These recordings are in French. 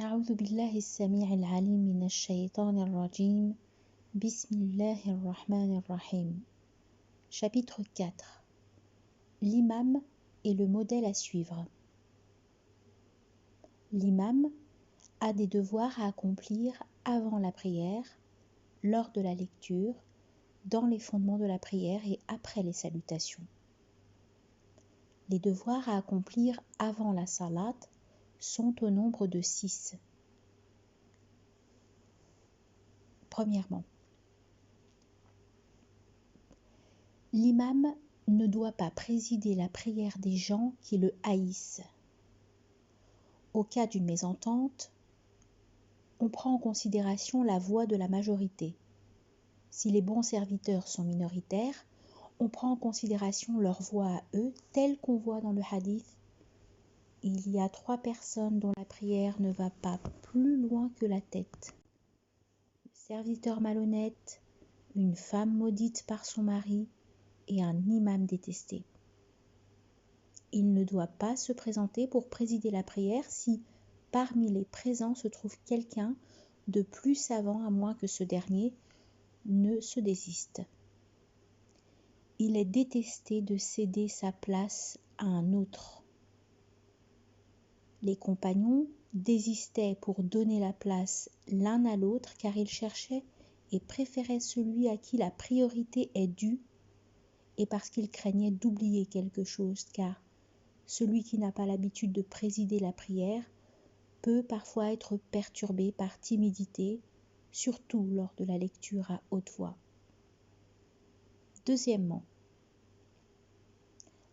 أعوذ بالله السميع العليم من الشيطان الرجيم. بسم الله الرحمن الرحيم. Chapitre 4. L'imam est le modèle à suivre. L'imam a des devoirs à accomplir avant la prière, lors de la lecture, dans les fondements de la prière et après les salutations. Les devoirs à accomplir avant la salat sont au nombre de 6. Premièrement, l'imam ne doit pas présider la prière des gens qui le haïssent. Au cas d'une mésentente, on prend en considération la voix de la majorité. Si les bons serviteurs sont minoritaires, on prend en considération leur voix à eux, telle qu'on voit dans le hadith. Il y a 3 personnes dont la prière ne va pas plus loin que la tête. Le serviteur malhonnête, une femme maudite par son mari et un imam détesté. Il ne doit pas se présenter pour présider la prière si parmi les présents se trouve quelqu'un de plus savant à moins que ce dernier ne se désiste. Il est détesté de céder sa place à un autre. Les compagnons désistaient pour donner la place l'un à l'autre car ils cherchaient et préféraient celui à qui la priorité est due et parce qu'ils craignaient d'oublier quelque chose car celui qui n'a pas l'habitude de présider la prière peut parfois être perturbé par timidité, surtout lors de la lecture à haute voix. Deuxièmement,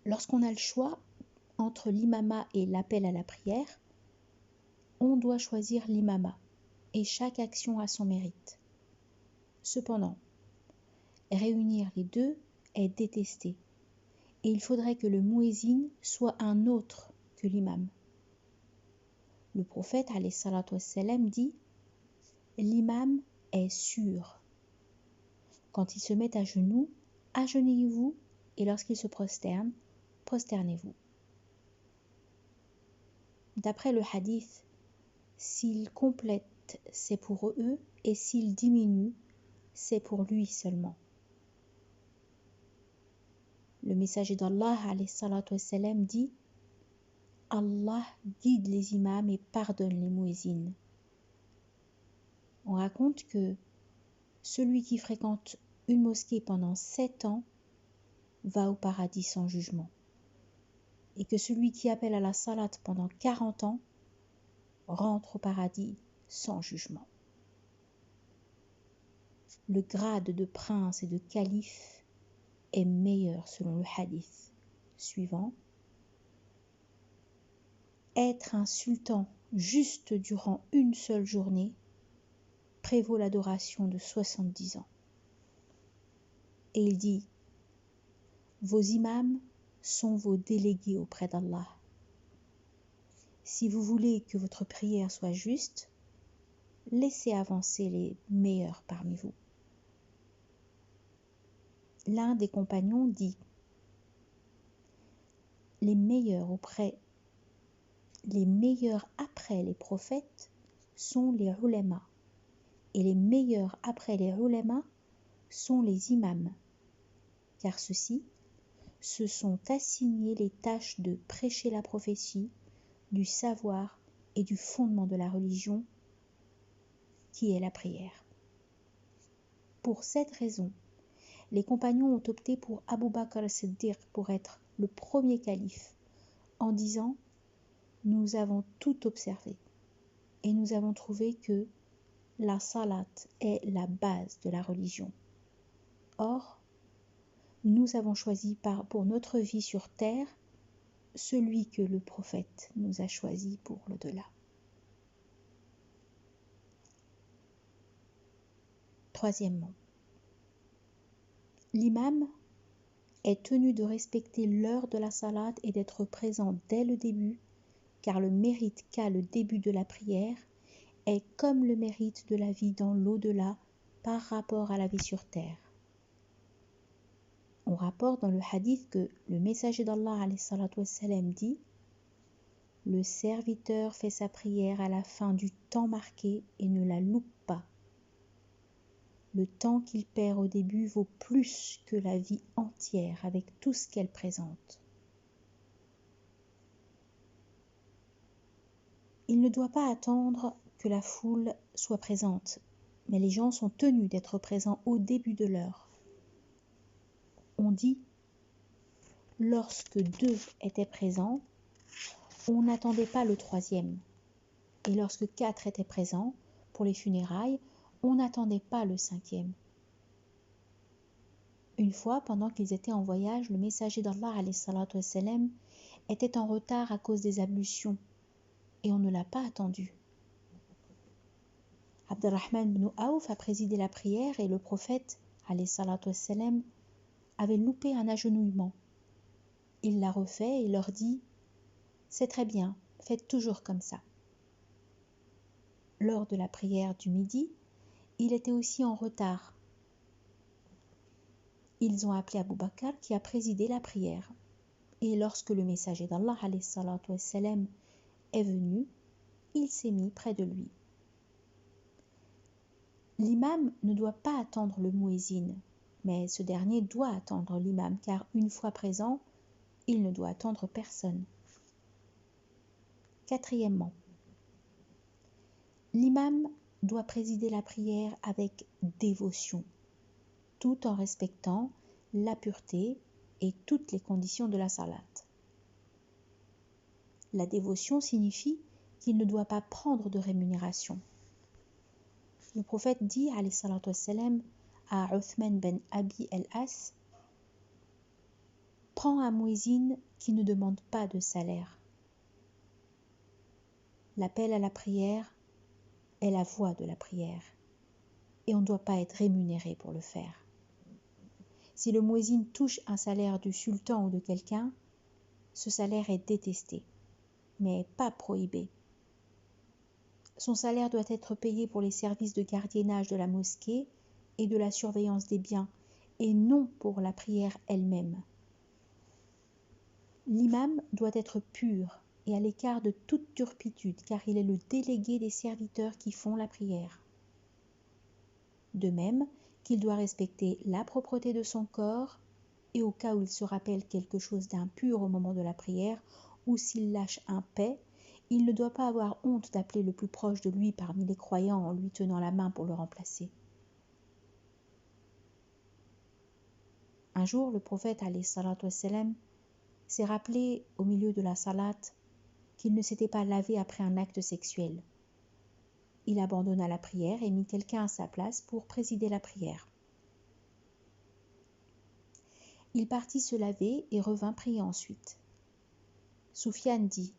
lorsqu'on a le choix entre l'imama et l'appel à la prière, on doit choisir l'imama et chaque action a son mérite. Cependant, réunir les deux est détesté et il faudrait que le muezzin soit un autre que l'imam. Le prophète alayhi salatu wassalam dit « L'imam est sûr. Quand il se met à genoux, agenouillez-vous et lorsqu'il se prosterne, prosternez-vous. » D'après le hadith, s'il complète, c'est pour eux et s'il diminue, c'est pour lui seulement. Le messager d'Allah alayhi salatu wassalam dit « Allah guide les imams et pardonne les muezzins. » On raconte que celui qui fréquente une mosquée pendant 7 ans va au paradis sans jugement. Et que celui qui appelle à la salat pendant 40 ans rentre au paradis sans jugement. Le grade de prince et de calife est meilleur selon le hadith suivant. Être un sultan juste durant une seule journée prévaut l'adoration de 70 ans. Et il dit, vos imams sont vos délégués auprès d'Allah. Si vous voulez que votre prière soit juste, laissez avancer les meilleurs parmi vous. L'un des compagnons dit, les meilleurs après les prophètes sont les ulama, et les meilleurs après les ulama sont les imams, car ceux-ci se sont assignés les tâches de prêcher la prophétie, du savoir et du fondement de la religion, qui est la prière. Pour cette raison, les compagnons ont opté pour Abu Bakr as-Siddiq pour être le premier calife, en disant « Nous avons tout observé et nous avons trouvé que la salat est la base de la religion. Or, nous avons choisi pour notre vie sur terre celui que le prophète nous a choisi pour l'au-delà. » Troisièmement, l'imam est tenu de respecter l'heure de la salat et d'être présent dès le début, car le mérite qu'a le début de la prière est comme le mérite de la vie dans l'au-delà par rapport à la vie sur terre. On rapporte dans le hadith que le messager d'Allah alayhi salatu wassalam dit le serviteur fait sa prière à la fin du temps marqué et ne la loupe pas. Le temps qu'il perd au début vaut plus que la vie entière avec tout ce qu'elle présente. Il ne doit pas attendre que la foule soit présente, mais les gens sont tenus d'être présents au début de l'heure. On dit, lorsque 2 étaient présents, on n'attendait pas le 3e. Et lorsque 4 étaient présents pour les funérailles, on n'attendait pas le 5e. Une fois, pendant qu'ils étaient en voyage, le messager d'Allah alayhi salatu wassalam, était en retard à cause des ablutions et on ne l'a pas attendu. Abdurrahman ibn Awf a présidé la prière et le prophète alayhi salatu wassalam, avait loupé un agenouillement. Il l'a refait et leur dit « C'est très bien, faites toujours comme ça ». Lors de la prière du midi, il était aussi en retard. Ils ont appelé Abu Bakr qui a présidé la prière. Et lorsque le messager d'Allah alayhi salatu wassalam, est venu, il s'est mis près de lui. L'imam ne doit pas attendre le muezzin, mais ce dernier doit attendre l'imam car une fois présent, il ne doit attendre personne. Quatrièmement, l'imam doit présider la prière avec dévotion, tout en respectant la pureté et toutes les conditions de la salat. La dévotion signifie qu'il ne doit pas prendre de rémunération. Le prophète dit, alayhi salatu wassalam, à Uthman ben Abi al-As, « Prends un muezzin qui ne demande pas de salaire. » L'appel à la prière est la voie de la prière et on ne doit pas être rémunéré pour le faire. Si le muezzin touche un salaire du sultan ou de quelqu'un, ce salaire est détesté, mais pas prohibé. Son salaire doit être payé pour les services de gardiennage de la mosquée et de la surveillance des biens, et non pour la prière elle-même. L'imam doit être pur et à l'écart de toute turpitude, car il est le délégué des serviteurs qui font la prière. De même qu'il doit respecter la propreté de son corps, et au cas où il se rappelle quelque chose d'impur au moment de la prière, ou s'il lâche un paix, il ne doit pas avoir honte d'appeler le plus proche de lui parmi les croyants en lui tenant la main pour le remplacer. Un jour, le prophète alayhi salatu wassalam, s'est rappelé au milieu de la salat qu'il ne s'était pas lavé après un acte sexuel. Il abandonna la prière et mit quelqu'un à sa place pour présider la prière. Il partit se laver et revint prier ensuite. Soufiane dit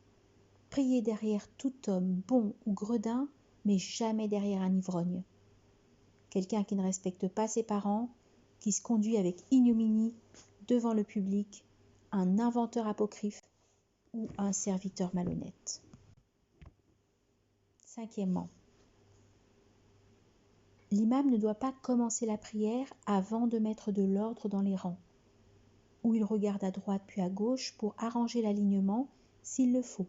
« Priez derrière tout homme bon ou gredin, mais jamais derrière un ivrogne. Quelqu'un qui ne respecte pas ses parents, qui se conduit avec ignominie devant le public, un inventeur apocryphe ou un serviteur malhonnête. » Cinquièmement, l'imam ne doit pas commencer la prière avant de mettre de l'ordre dans les rangs, où il regarde à droite puis à gauche pour arranger l'alignement s'il le faut.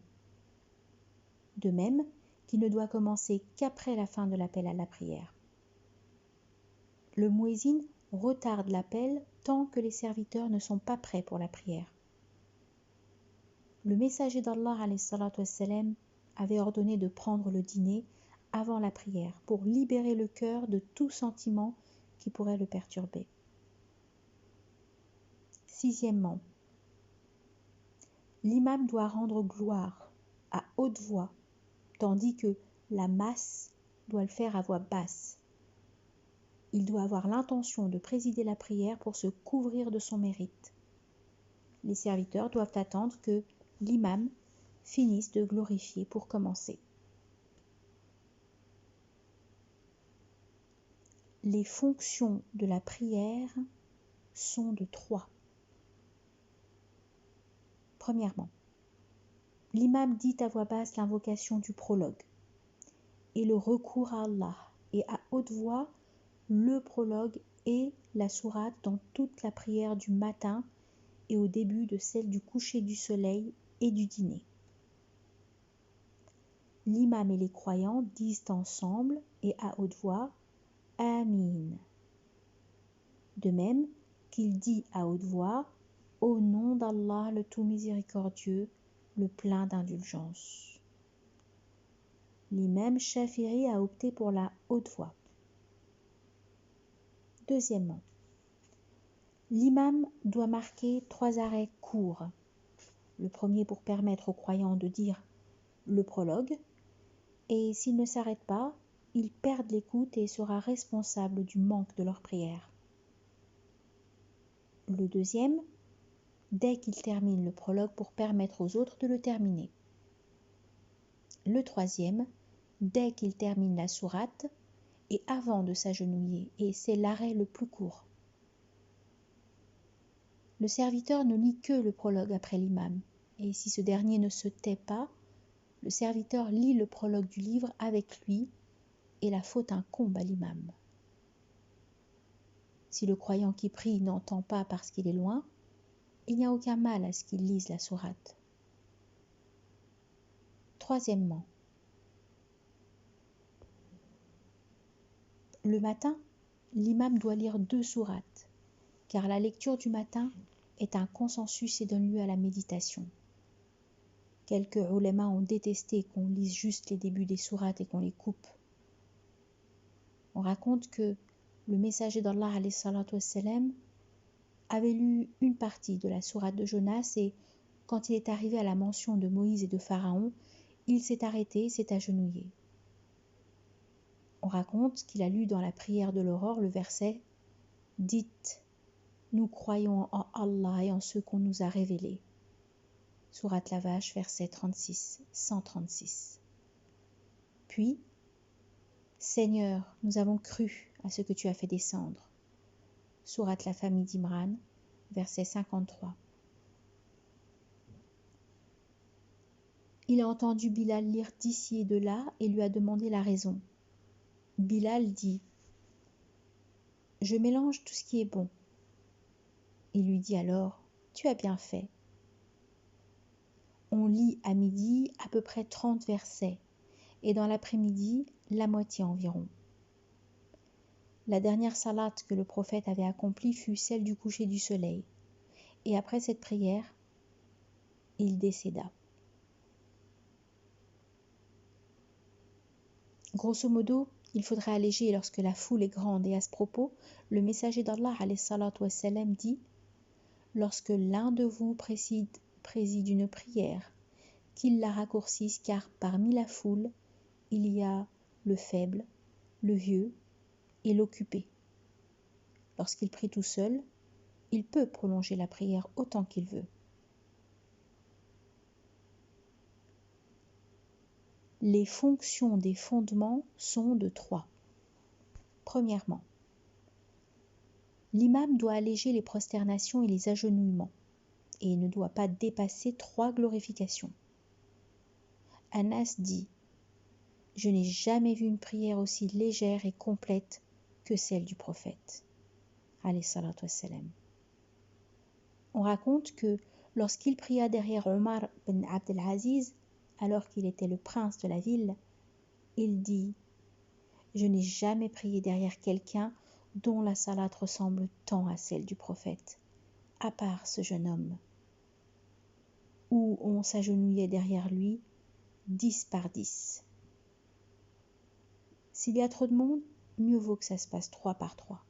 De même qu'il ne doit commencer qu'après la fin de l'appel à la prière. Le muezzin retarde l'appel tant que les serviteurs ne sont pas prêts pour la prière. Le messager d'Allah alayhi salatu wassalam, avait ordonné de prendre le dîner avant la prière pour libérer le cœur de tout sentiment qui pourrait le perturber. Sixièmement, l'imam doit rendre gloire à haute voix, tandis que la masse doit le faire à voix basse. Il doit avoir l'intention de présider la prière pour se couvrir de son mérite. Les serviteurs doivent attendre que l'imam finisse de glorifier pour commencer. Les fonctions de la prière sont de 3. Premièrement, l'imam dit à voix basse l'invocation du prologue et le recours à Allah, et à haute voix le prologue et la sourate dans toute la prière du matin et au début de celle du coucher du soleil et du dîner. l'imam et les croyants disent ensemble et à haute voix « Amin ». De même qu'il dit à haute voix « Au nom d'Allah le tout miséricordieux, le plein d'indulgence ». L'imam Shafi'i a opté pour la haute voix. Deuxièmement, l'imam doit marquer 3 arrêts courts. Le premier pour permettre aux croyants de dire le prologue, et s'ils ne s'arrêtent pas, ils perdent l'écoute et sera responsable du manque de leur prière. Le deuxième, dès qu'il termine le prologue pour permettre aux autres de le terminer. Le troisième, dès qu'il termine la sourate et avant de s'agenouiller, et c'est l'arrêt le plus court. Le serviteur ne lit que le prologue après l'imam, et si ce dernier ne se tait pas, le serviteur lit le prologue du livre avec lui et la faute incombe à l'imam. Si le croyant qui prie n'entend pas parce qu'il est loin, il n'y a aucun mal à ce qu'il lise la sourate. Troisièmement, le matin, l'imam doit lire 2 sourates, car la lecture du matin est un consensus et donne lieu à la méditation. Quelques ulémas ont détesté qu'on lise juste les débuts des sourates et qu'on les coupe. On raconte que le messager d'Allah alayhi salatu wassalam avait lu une partie de la sourate de Jonas et quand il est arrivé à la mention de Moïse et de Pharaon, il s'est arrêté et s'est agenouillé. On raconte qu'il a lu dans la prière de l'aurore le verset « Dites, nous croyons en Allah et en ce qu'on nous a révélé ». Sourate la Vache, verset 36, 136. Puis, Seigneur, nous avons cru à ce que tu as fait descendre. Sourate la famille d'Imran, verset 53. Il a entendu Bilal lire d'ici et de là et lui a demandé la raison. Bilal dit « Je mélange tout ce qui est bon ». Il lui dit alors « Tu as bien fait ». On lit à midi à peu près 30 versets et dans l'après-midi, la moitié environ. La dernière salate que le prophète avait accomplie fut celle du coucher du soleil. Et après cette prière, il décéda. Grosso modo, il faudrait alléger lorsque la foule est grande et à ce propos, le messager d'Allah alayhi salatu wassalam dit « Lorsque l'un de vous préside une prière, qu'il la raccourcisse car parmi la foule, il y a le faible, le vieux et l'occupé. Lorsqu'il prie tout seul, il peut prolonger la prière autant qu'il veut. » Les fonctions des fondements sont de 3. Premièrement, l'imam doit alléger les prosternations et les agenouillements et ne doit pas dépasser 3 glorifications. Anas dit « Je n'ai jamais vu une prière aussi légère et complète que celle du prophète. » alayhi salatu wassalam. On raconte que lorsqu'il pria derrière Omar ben Abd al-Aziz, alors qu'il était le prince de la ville, il dit « Je n'ai jamais prié derrière quelqu'un dont la salate ressemble tant à celle du prophète, à part ce jeune homme, où on s'agenouillait derrière lui 10 par 10. S'il y a trop de monde, mieux vaut que ça se passe 3 par 3,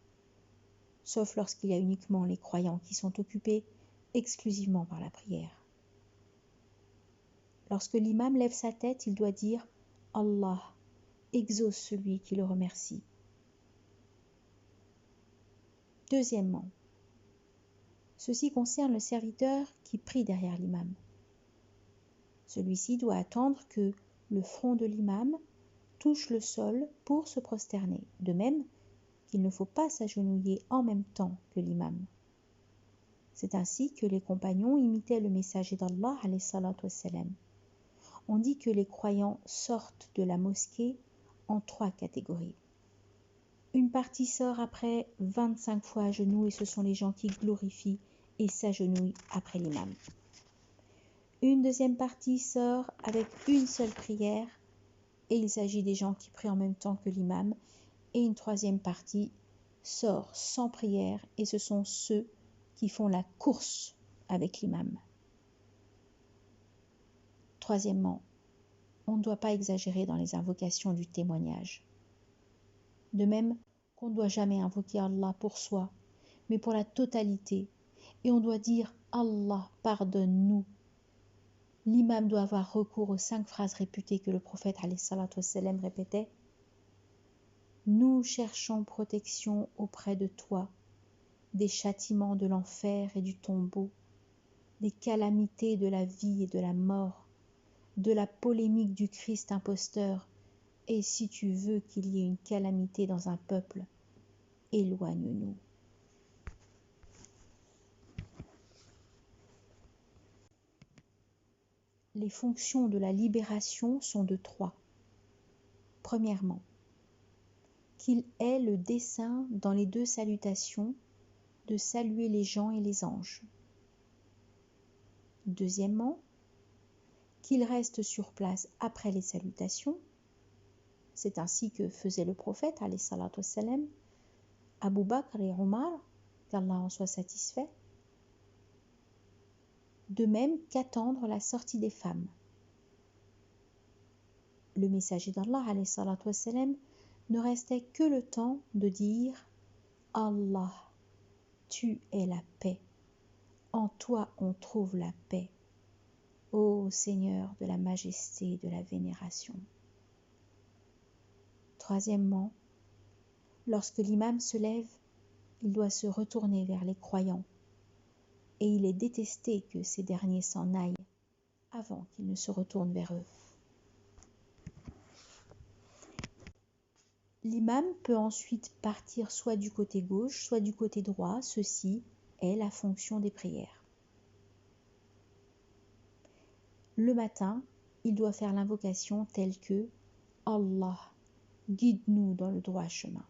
sauf lorsqu'il y a uniquement les croyants qui sont occupés exclusivement par la prière. Lorsque l'imam lève sa tête, il doit dire « Allah, exauce celui qui le remercie ». Deuxièmement, ceci concerne le serviteur qui prie derrière l'imam. Celui-ci doit attendre que le front de l'imam touche le sol pour se prosterner, de même qu'il ne faut pas s'agenouiller en même temps que l'imam. C'est ainsi que les compagnons imitaient le messager d'Allah alayhi salatu wassalam. On dit que les croyants sortent de la mosquée en 3 catégories. Une partie sort après 25 fois à genoux et ce sont les gens qui glorifient et s'agenouillent après l'imam. Une deuxième partie sort avec une seule prière et il s'agit des gens qui prient en même temps que l'imam, et une troisième partie sort sans prière, et ce sont ceux qui font la course avec l'imam. Troisièmement, on ne doit pas exagérer dans les invocations du témoignage. De même qu'on ne doit jamais invoquer Allah pour soi, mais pour la totalité, et on doit dire « Allah, pardonne-nous ». L'imam doit avoir recours aux 5 phrases réputées que le prophète ﷺ répétait. Nous cherchons protection auprès de toi, des châtiments de l'enfer et du tombeau, des calamités de la vie et de la mort, de la polémique du Christ imposteur, et si tu veux qu'il y ait une calamité dans un peuple, éloigne-nous. Les fonctions de la libération sont de 3. Premièrement, qu'il ait le dessein dans les 2 salutations de saluer les gens et les anges. Deuxièmement, qu'il reste sur place après les salutations. C'est ainsi que faisait le prophète, alayhi salatu wassalam, Abu Bakr et Omar, qu'Allah en soit satisfait. De même qu'attendre la sortie des femmes. Le messager d'Allah, alayhi salatu wassalam, ne restait que le temps de dire « Allah, tu es la paix. En toi on trouve la paix. Ô Seigneur de la majesté et de la vénération. » Troisièmement, lorsque l'imam se lève, il doit se retourner vers les croyants, et il est détesté que ces derniers s'en aillent avant qu'il ne se retourne vers eux. L'imam peut ensuite partir soit du côté gauche, soit du côté droit. Ceci est la fonction des prières. Le matin, il doit faire l'invocation telle que « Allah, guide-nous dans le droit chemin ».